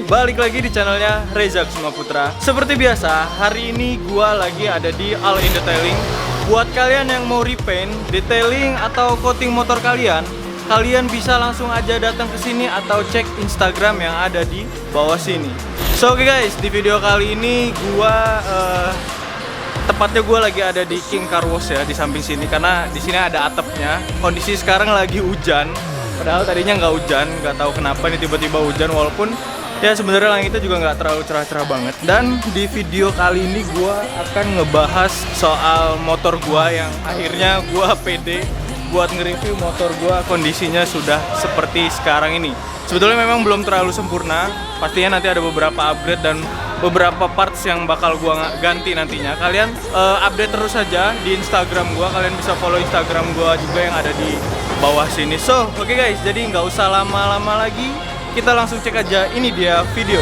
balik lagi di channelnya Reza Kusuma Putra. Seperti biasa, hari ini gua lagi ada di All In Detailing. Buat kalian yang mau repaint, detailing atau coating motor kalian bisa langsung aja datang ke sini atau cek Instagram yang ada di bawah sini. So oke guys, di video kali ini tepatnya gue lagi ada di King Car Wash ya, di samping sini, karena di sini ada atapnya. Kondisi sekarang lagi hujan, padahal tadinya nggak hujan, nggak tahu kenapa ini tiba-tiba hujan, walaupun ya sebenarnya langitnya juga nggak terlalu cerah-cerah banget. Dan di video kali ini gue akan ngebahas soal motor gue yang akhirnya gue pede buat nge-review motor gue kondisinya sudah seperti sekarang ini. Sebetulnya memang belum terlalu sempurna, pastinya nanti ada beberapa upgrade dan beberapa parts yang bakal gua ganti nantinya. Kalian update terus saja di Instagram gua, kalian bisa follow Instagram gua juga yang ada di bawah sini. So, oke guys, jadi nggak usah lama-lama lagi, kita langsung cek aja. Ini dia video.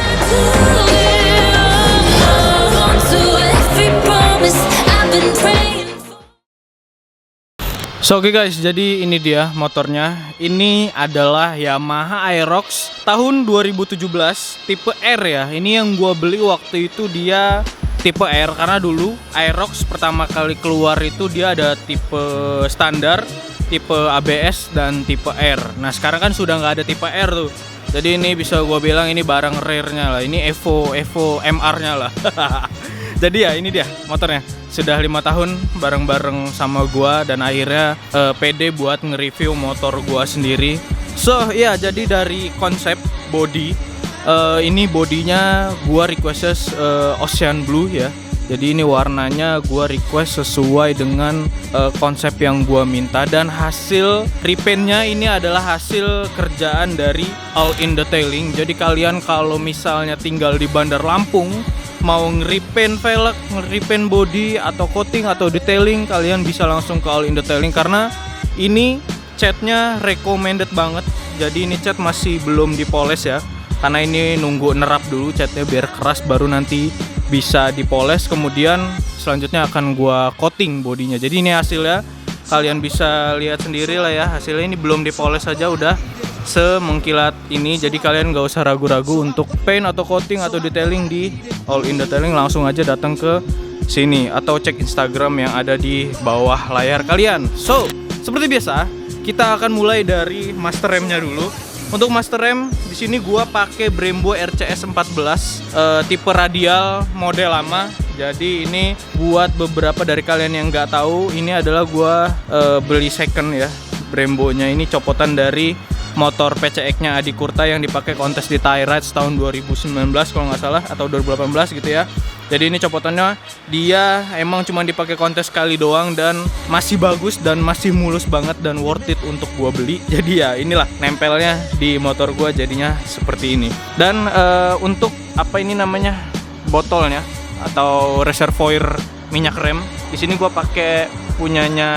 So oke guys, jadi ini dia motornya. Ini adalah Yamaha Aerox tahun 2017 tipe R ya. Ini yang gua beli waktu itu dia tipe R, karena dulu Aerox pertama kali keluar itu dia ada tipe standar, tipe ABS dan tipe R. Nah sekarang kan sudah nggak ada tipe R tuh. Jadi ini bisa gua bilang ini barang rare-nya lah. Ini Evo MR-nya lah. Jadi ya ini dia motornya. Sudah 5 tahun bareng-bareng sama gua dan akhirnya pede buat nge-review motor gua sendiri. So ya, jadi dari konsep body, ini bodinya gua request Ocean Blue ya. Jadi ini warnanya gua request sesuai dengan konsep yang gua minta, dan hasil repaintnya ini adalah hasil kerjaan dari All In Detailing. Jadi kalian kalau misalnya tinggal di Bandar Lampung, mau nge-repaint velg, nge-repaint body atau coating atau detailing, kalian bisa langsung ke All In Detailing, karena ini catnya recommended banget. Jadi ini cat masih belum dipoles ya, karena ini nunggu nerap dulu catnya biar keras, baru nanti bisa dipoles. Kemudian selanjutnya akan gua coating bodinya. Jadi ini hasilnya, kalian bisa lihat sendiri lah ya. Hasilnya ini belum dipoles saja udah semengkilat ini. Jadi kalian gak usah ragu-ragu untuk paint atau coating atau detailing di All In Detailing, langsung aja datang ke sini atau cek Instagram yang ada di bawah layar kalian. So, seperti biasa, kita akan mulai dari master remnya dulu. Untuk master rem di sini gua pakai Brembo RCS 14 tipe radial model lama. Jadi ini buat beberapa dari kalian yang nggak tahu, ini adalah gua beli second ya. Brembonya ini copotan dari motor PCX-nya Adi Kurta yang dipakai kontes di Thai Rides tahun 2019 kalau nggak salah, atau 2018 gitu ya. Jadi ini copotannya dia emang cuma dipakai kontes kali doang, dan masih bagus dan masih mulus banget dan worth it untuk gua beli. Jadi ya inilah nempelnya di motor gua jadinya seperti ini. Dan untuk apa ini namanya, botolnya atau reservoir minyak rem, di sini gua pakai punyanya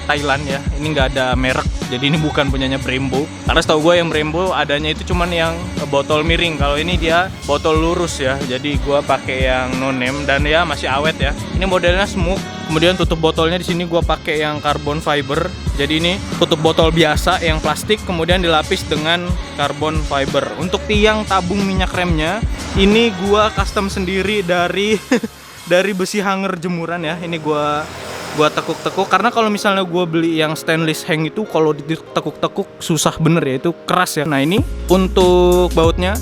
Thailand ya. Ini nggak ada merek, jadi ini bukan punyanya Brembo. Karena setahu gue yang Brembo adanya itu cuman yang botol miring. Kalau ini dia botol lurus ya. Jadi gue pakai yang no name dan ya masih awet ya. Ini modelnya smoke. Kemudian tutup botolnya di sini gue pakai yang carbon fiber. Jadi ini tutup botol biasa yang plastik, kemudian dilapis dengan carbon fiber. Untuk tiang tabung minyak remnya ini gue custom sendiri dari dari besi hanger jemuran ya. Ini gua tekuk-tekuk, karena kalau misalnya gua beli yang stainless hang itu kalau ditekuk-tekuk susah bener ya, itu keras ya. Nah ini untuk bautnya,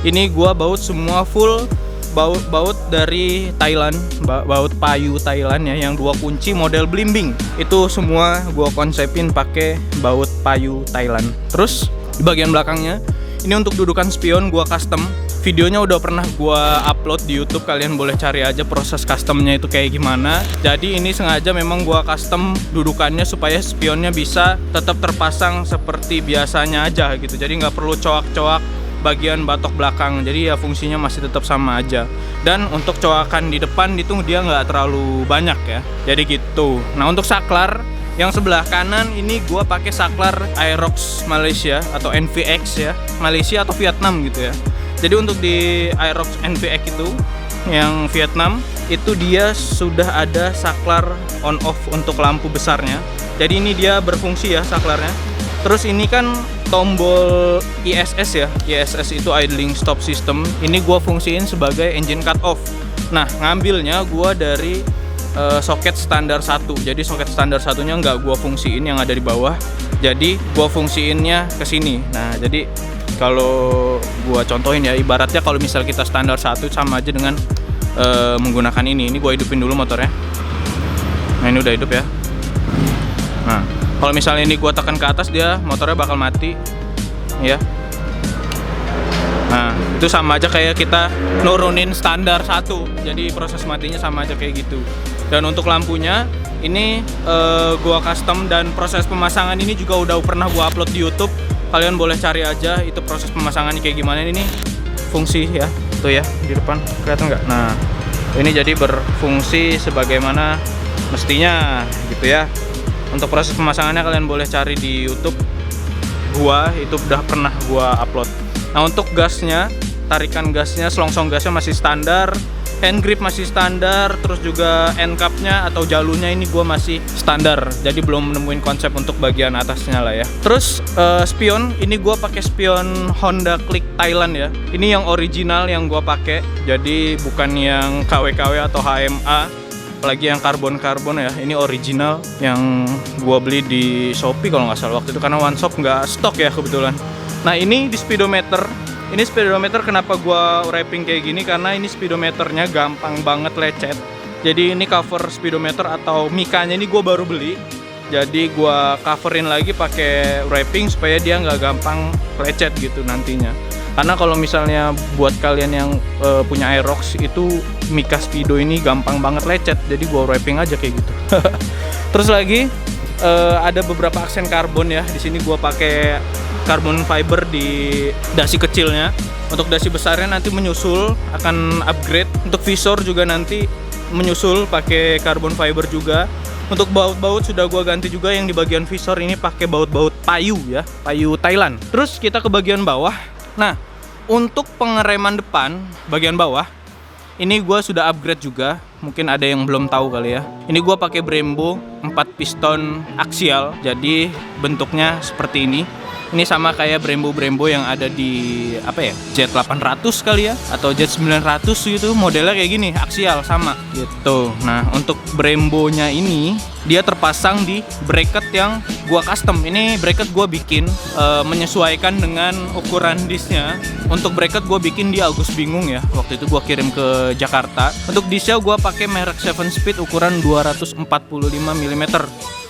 ini gua baut semua full baut dari Thailand, baut payu Thailand ya, yang 2 kunci model blimbing. Itu semua gua konsepin pakai baut payu Thailand. Terus di bagian belakangnya ini untuk dudukan spion gua custom. Videonya udah pernah gua upload di YouTube, kalian boleh cari aja proses customnya itu kayak gimana. Jadi ini sengaja memang gua custom dudukannya supaya spionnya bisa tetap terpasang seperti biasanya aja gitu. Jadi nggak perlu coak-coak bagian batok belakang. Jadi ya fungsinya masih tetap sama aja. Dan untuk coakan di depan itu dia nggak terlalu banyak ya. Jadi gitu. Nah untuk saklar yang sebelah kanan ini gua pakai saklar Aerox Malaysia atau NVX ya, Malaysia atau Vietnam gitu ya. Jadi untuk di Aerox NVX itu yang Vietnam itu dia sudah ada saklar on off untuk lampu besarnya. Jadi ini dia berfungsi ya saklarnya. Terus ini kan tombol ISS ya, ISS itu idling stop system. Ini gua fungsiin sebagai engine cut off. Nah, ngambilnya gua dari soket standar 1. Jadi soket standar satunya nggak gua fungsiin yang ada di bawah. Jadi gua fungsiinnya ke sini. Nah, jadi kalau gua contohin ya, ibaratnya kalau misal kita standar 1 sama aja dengan menggunakan ini. Ini gua hidupin dulu motornya. Nah, ini udah hidup ya. Nah, kalau misalnya ini gua tekan ke atas, dia motornya bakal mati ya. Nah, itu sama aja kayak kita nurunin standar 1. Jadi proses matinya sama aja kayak gitu. Dan untuk lampunya ini gua custom, dan proses pemasangan ini juga udah pernah gua upload di YouTube. Kalian boleh cari aja itu proses pemasangannya kayak gimana. Ini fungsi ya, tuh ya di depan kelihatan nggak? Nah, ini jadi berfungsi sebagaimana mestinya gitu ya. Untuk proses pemasangannya kalian boleh cari di YouTube gua, itu udah pernah gua upload. Nah, untuk gasnya, tarikan gasnya, selongsong gasnya masih standar, hand grip masih standar, terus juga end cap-nya atau jalurnya ini gua masih standar. Jadi belum nemuin konsep untuk bagian atasnya lah ya. Terus spion, ini gua pakai spion Honda Click Thailand ya. Ini yang original yang gua pakai. Jadi bukan yang KW-KW atau HMA. Apalagi yang karbon ya, ini original yang gua beli di Shopee kalau nggak salah waktu itu, karena one shop nggak stok ya kebetulan. Nah, ini di speedometer. Ini speedometer kenapa gua wrapping kayak gini, karena ini speedometernya gampang banget lecet. Jadi ini cover speedometer atau mikanya ini gua baru beli. Jadi gua coverin lagi pakai wrapping supaya dia nggak gampang lecet gitu nantinya. Karena kalau misalnya buat kalian yang punya Aerox itu Mika Speedo ini gampang banget lecet, jadi gua wrapping aja kayak gitu. Terus lagi ada beberapa aksen karbon ya. Di sini gua pakai carbon fiber di dasi kecilnya. Untuk dasi besarnya nanti menyusul, akan upgrade. Untuk visor juga nanti menyusul pakai carbon fiber juga. Untuk baut-baut sudah gua ganti juga, yang di bagian visor ini pakai baut-baut payu ya, payu Thailand. Terus kita ke bagian bawah. Nah, untuk pengereman depan bagian bawah ini gue sudah upgrade juga. Mungkin ada yang belum tahu kali ya. Ini gue pakai Brembo 4 piston aksial. Jadi bentuknya seperti ini. Ini sama kayak Brembo yang ada di apa ya? Jet 800 kali ya, atau Jet 900 gitu. Modelnya kayak gini, aksial sama gitu. Nah, untuk Brembonya ini dia terpasang di bracket yang gua custom. Ini bracket gua bikin menyesuaikan dengan ukuran disnya. Untuk bracket gua bikin di Agus Bingung ya. Waktu itu gua kirim ke Jakarta. Untuk disnya gua pakai merek 7 speed ukuran 245 mm.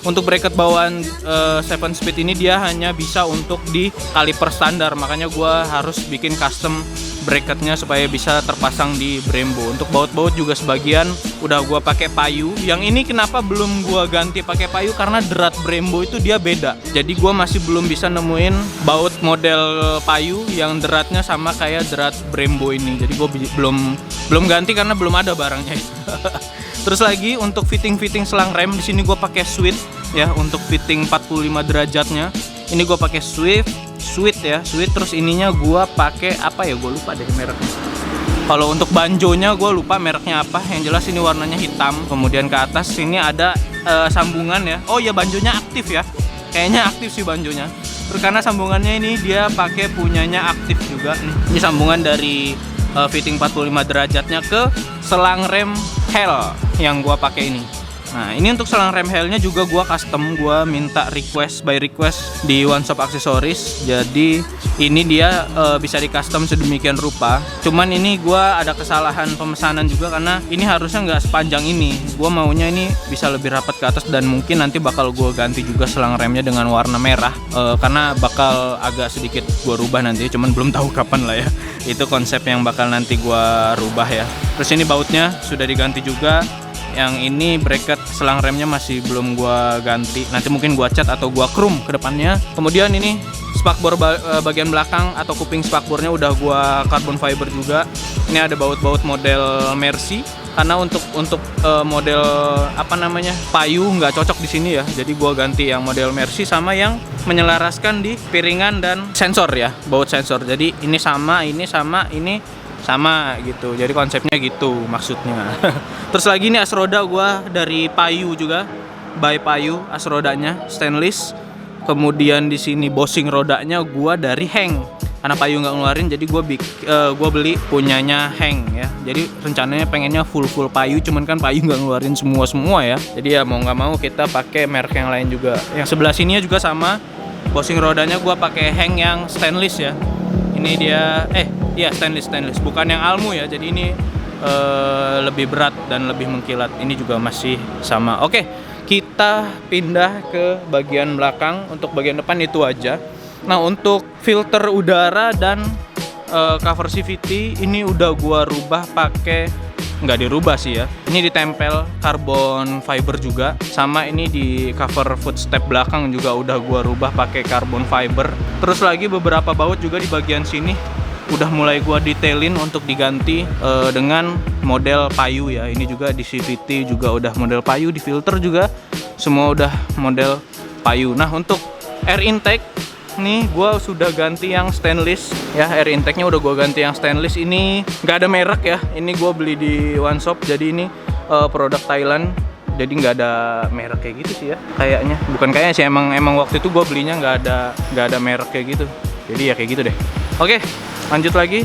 Untuk bracket bawaan 7 speed ini dia hanya bisa untuk di kaliper standar, makanya gua harus bikin custom bracketnya supaya bisa terpasang di Brembo. Untuk baut-baut juga sebagian udah gua pakai payu. Yang ini kenapa belum gua ganti pakai payu, karena derat Brembo itu dia beda. Jadi gua masih belum bisa nemuin baut model payu yang deratnya sama kayak derat Brembo ini. Jadi gua belum ganti karena belum ada barangnya itu. Terus lagi untuk fitting selang rem, di sini gue pakai Swift ya, untuk fitting 45 derajatnya. Ini gue pakai Swift ya, Swift. Terus ininya gue pakai apa ya, gue lupa deh mereknya. Kalau untuk banjonya gue lupa mereknya apa. Yang jelas ini warnanya hitam. Kemudian ke atas sini ada sambungan ya. Oh ya, banjonya aktif ya. Kayaknya aktif sih banjonya. Terus karena sambungannya ini dia pakai punyanya aktif juga nih. Ini sambungan dari fitting 45 derajatnya ke selang rem Hell yang gua pakai ini. Nah, ini untuk selang rem Hell-nya juga gua custom, gua minta by request di One Shop Aksesoris. Jadi ini dia bisa di custom sedemikian rupa. Cuman ini gua ada kesalahan pemesanan juga, karena ini harusnya nggak sepanjang ini. Gua maunya ini bisa lebih rapat ke atas, dan mungkin nanti bakal gua ganti juga selang remnya dengan warna merah, karena bakal agak sedikit gua rubah nanti. Cuman belum tahu kapan lah ya. Itu konsep yang bakal nanti gua rubah ya. Terus ini bautnya sudah diganti juga. Yang ini bracket selang remnya masih belum gua ganti. Nanti mungkin gua cat atau gua chrome ke depannya. Kemudian ini spakbor bagian belakang atau kuping spakbornya udah gua carbon fiber juga. Ini ada baut-baut model Mercy. Karena untuk model apa namanya, payu nggak cocok di sini ya. Jadi gua ganti yang model Mercy sama yang menyelaraskan di piringan dan sensor ya, baut sensor. Jadi ini sama gitu. Jadi konsepnya gitu maksudnya. Terus lagi nih as roda gua dari Payu juga, by Payu, as rodanya stainless. Kemudian di sini bosing rodanya gua dari Heng. Karena Payu nggak ngeluarin, jadi gua beli punyanya Heng ya. Jadi rencananya pengennya full Payu, cuman kan Payu nggak ngeluarin semua ya. Jadi ya mau nggak mau kita pakai merek yang lain juga. Yang sebelah sini juga sama, bosing rodanya gua pakai Heng yang stainless ya. Ini dia, stainless, bukan yang Almu ya. Jadi ini lebih berat dan lebih mengkilat. Ini juga masih sama. Oke, kita pindah ke bagian belakang. Untuk bagian depan itu aja. Nah, untuk filter udara dan cover CVT ini udah gua rubah pakai, nggak dirubah sih ya, ini ditempel carbon fiber juga. Sama ini di cover footstep belakang juga udah gua rubah pakai carbon fiber. Terus lagi beberapa baut juga di bagian sini udah mulai gua detailin untuk diganti dengan model Payu ya. Ini juga di CVT juga udah model Payu, di filter juga semua udah model Payu. Nah, untuk air intake nih gue sudah ganti yang stainless ya. Air intake-nya udah gue ganti yang stainless. Ini nggak ada merek ya, ini gue beli di one shop. Jadi ini produk Thailand, jadi nggak ada merek kayak gitu sih ya, kayaknya. Bukan kayaknya sih, emang waktu itu gue belinya nggak ada merek kayak gitu. Jadi ya kayak gitu deh. Oke, lanjut lagi.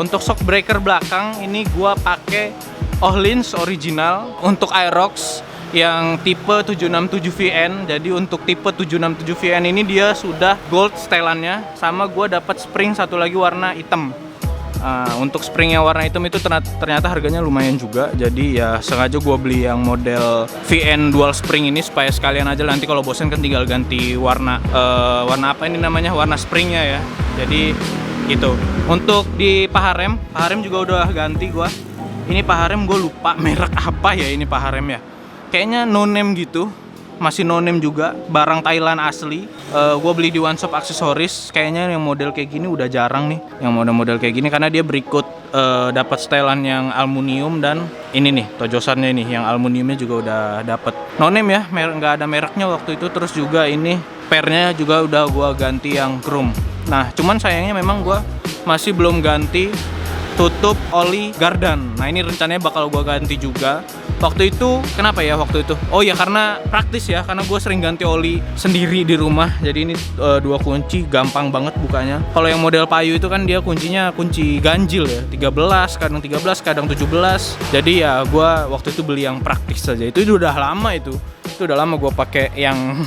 Untuk shock breaker belakang ini gue pakai Ohlins original untuk Aerox yang tipe 767VN. Jadi untuk tipe 767VN ini dia sudah gold setelannya, sama gue dapat spring satu lagi warna hitam. Untuk spring yang warna hitam itu ternyata harganya lumayan juga. Jadi ya sengaja gue beli yang model VN dual spring ini supaya sekalian aja nanti kalau bosen kan tinggal ganti warna apa ini namanya, warna springnya ya. Jadi gitu. Untuk di paha rem juga udah ganti gue. Ini paha rem gue lupa merek apa ya ini paha rem ya. Kayaknya no name gitu, masih no name juga, barang Thailand asli. Gue beli di one shop aksesoris. Kayaknya yang model kayak gini udah jarang nih, yang model kayak gini, karena dia berikut dapat setelan yang aluminium, dan ini nih tojosannya nih yang aluminiumnya juga udah dapat. No name ya, nggak ada mereknya waktu itu. Terus juga ini pernya juga udah gue ganti yang chrome. Nah, cuman sayangnya memang gue masih belum ganti tutup oli gardan. Nah, ini rencananya bakal gue ganti juga. Waktu itu, kenapa ya waktu itu? Oh ya, karena praktis ya, karena gue sering ganti oli sendiri di rumah. Jadi ini 2 kunci, gampang banget bukanya. Kalau yang model Payu itu kan dia kuncinya kunci ganjil ya, 13, kadang 17. Jadi ya gue waktu itu beli yang praktis saja. Itu udah lama itu udah lama gue pakai yang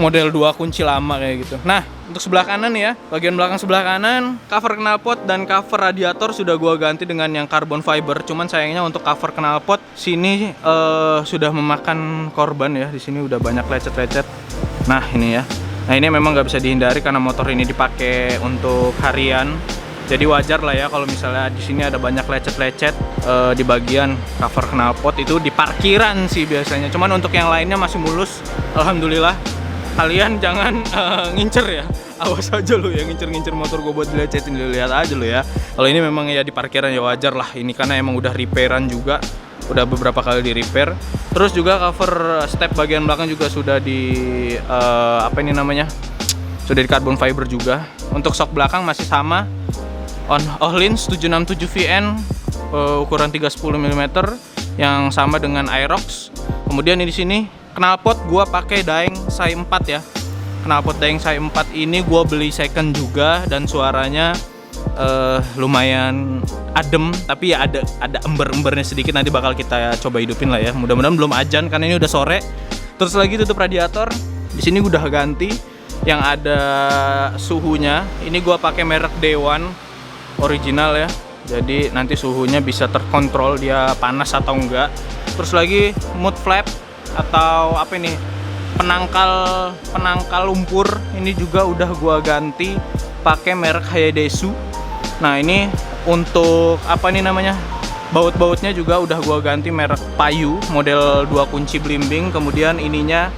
model 2 kunci lama kayak gitu. Nah, untuk sebelah kanan ya, bagian belakang sebelah kanan, cover knalpot dan cover radiator sudah gua ganti dengan yang carbon fiber. Cuman sayangnya untuk cover knalpot sini sudah memakan korban ya. Di sini udah banyak lecet-lecet. Nah, ini ya. Nah, ini memang nggak bisa dihindari karena motor ini dipakai untuk harian. Jadi wajar lah ya kalau misalnya di sini ada banyak lecet-lecet di bagian cover knalpot. Itu di parkiran sih biasanya. Cuman untuk yang lainnya masih mulus, alhamdulillah. Kalian jangan ngincer ya, awas aja lo ya ngincer motor gue buat dilecetin, lihat aja lo ya. Kalau ini memang ya di parkiran ya wajar lah, ini karena emang udah repairan juga, udah beberapa kali di repair. Terus juga cover step bagian belakang juga sudah di sudah di carbon fiber juga. Untuk shock belakang masih sama Ohlins 767VN ukuran 310 mm yang sama dengan Aerox. Kemudian di sini knalpot gua pakai Daeng Sai 4 ya. Knalpot Daeng Sai 4 ini gua beli second juga, dan suaranya lumayan adem, tapi ya ada ember-embernya sedikit, nanti bakal kita coba hidupin lah ya. Mudah-mudahan belum ajan karena ini udah sore. Terus lagi tutup radiator. Di sini udah ganti yang ada suhunya. Ini gua pakai merek Day-One original ya. Jadi nanti suhunya bisa terkontrol dia panas atau enggak. Terus lagi mud flap atau apa ini, penangkal lumpur ini juga udah gua ganti pakai merek Hayadesu. Nah, ini untuk apa nih namanya, baut-bautnya juga udah gua ganti merek Payu model 2 kunci blimbing. Kemudian ininya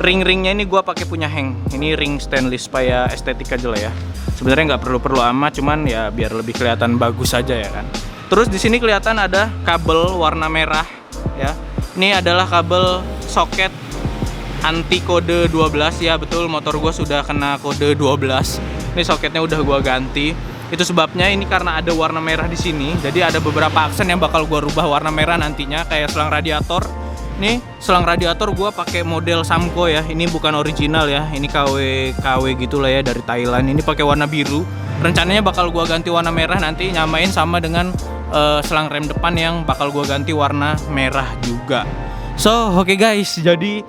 ring-ringnya ini gua pakai punya Heng. Ini ring stainless supaya estetik aja lah ya. Sebenarnya nggak perlu amat, cuman ya biar lebih kelihatan bagus aja ya kan. Terus di sini kelihatan ada kabel warna merah ya. Ini adalah kabel soket anti kode 12 ya, betul, motor gue sudah kena kode 12. Ini soketnya udah gue ganti. Itu sebabnya ini karena ada warna merah di sini. Jadi ada beberapa aksen yang bakal gue rubah warna merah nantinya, kayak selang radiator Nih selang radiator gua pakai model Samco ya. Ini bukan original ya. Ini KW gitu lah ya dari Thailand. Ini pakai warna biru. Rencananya bakal gua ganti warna merah nanti, nyamain sama dengan selang rem depan yang bakal gua ganti warna merah juga. So oke guys, jadi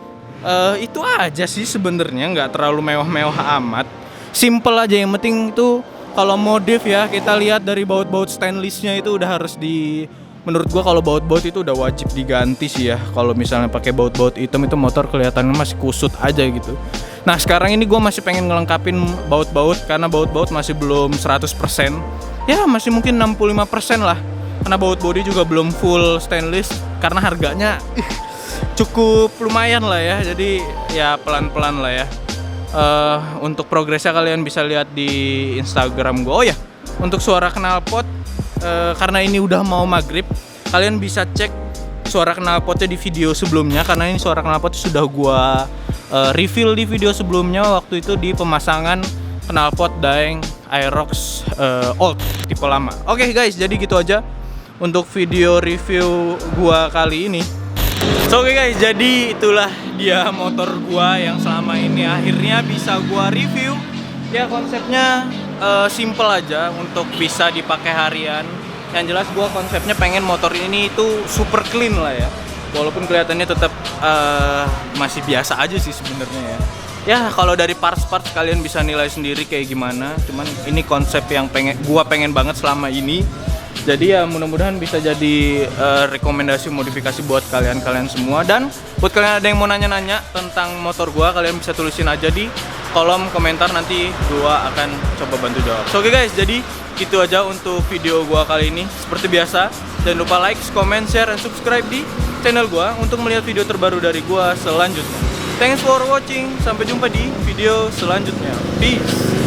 itu aja sih sebenarnya, nggak terlalu mewah-mewah amat. Simple aja, yang penting tuh kalau modif ya kita lihat dari baut-baut stainlessnya itu udah harus menurut gua kalau baut-baut itu udah wajib diganti sih ya. Kalau misalnya pakai baut-baut hitam itu motor kelihatannya masih kusut aja gitu. Nah sekarang ini gua masih pengen ngelengkapin baut-baut karena baut-baut masih belum 100%. Ya masih mungkin 65% lah. Karena baut body juga belum full stainless karena harganya cukup lumayan lah ya. Jadi ya pelan-pelan lah ya. Untuk progresnya kalian bisa lihat di Instagram gua. Oh ya, untuk suara knalpot karena ini udah mau maghrib, kalian bisa cek suara knalpotnya di video sebelumnya karena ini suara knalpot sudah gua reveal di video sebelumnya waktu itu di pemasangan knalpot Daeng Aerox old tipe lama. Oke guys, jadi gitu aja untuk video review gua kali ini. So oke guys, jadi itulah dia motor gua yang selama ini akhirnya bisa gua review. Ya konsepnya simple aja untuk bisa dipakai harian. Yang jelas gue konsepnya pengen motor ini itu super clean lah ya. Walaupun kelihatannya tetap masih biasa aja sih sebenarnya ya. Ya kalau dari parts-parts kalian bisa nilai sendiri kayak gimana. Cuman ini konsep yang gue pengen banget selama ini. Jadi ya mudah-mudahan bisa jadi rekomendasi modifikasi buat kalian semua. Dan buat kalian ada yang mau nanya-nanya tentang motor gue, kalian bisa tulisin aja di kolom komentar, nanti gua akan coba bantu jawab. So oke guys, jadi gitu aja untuk video gua kali ini. Seperti biasa, jangan lupa like, comment, share, dan subscribe di channel gua untuk melihat video terbaru dari gua selanjutnya. Thanks for watching, sampai jumpa di video selanjutnya. Peace.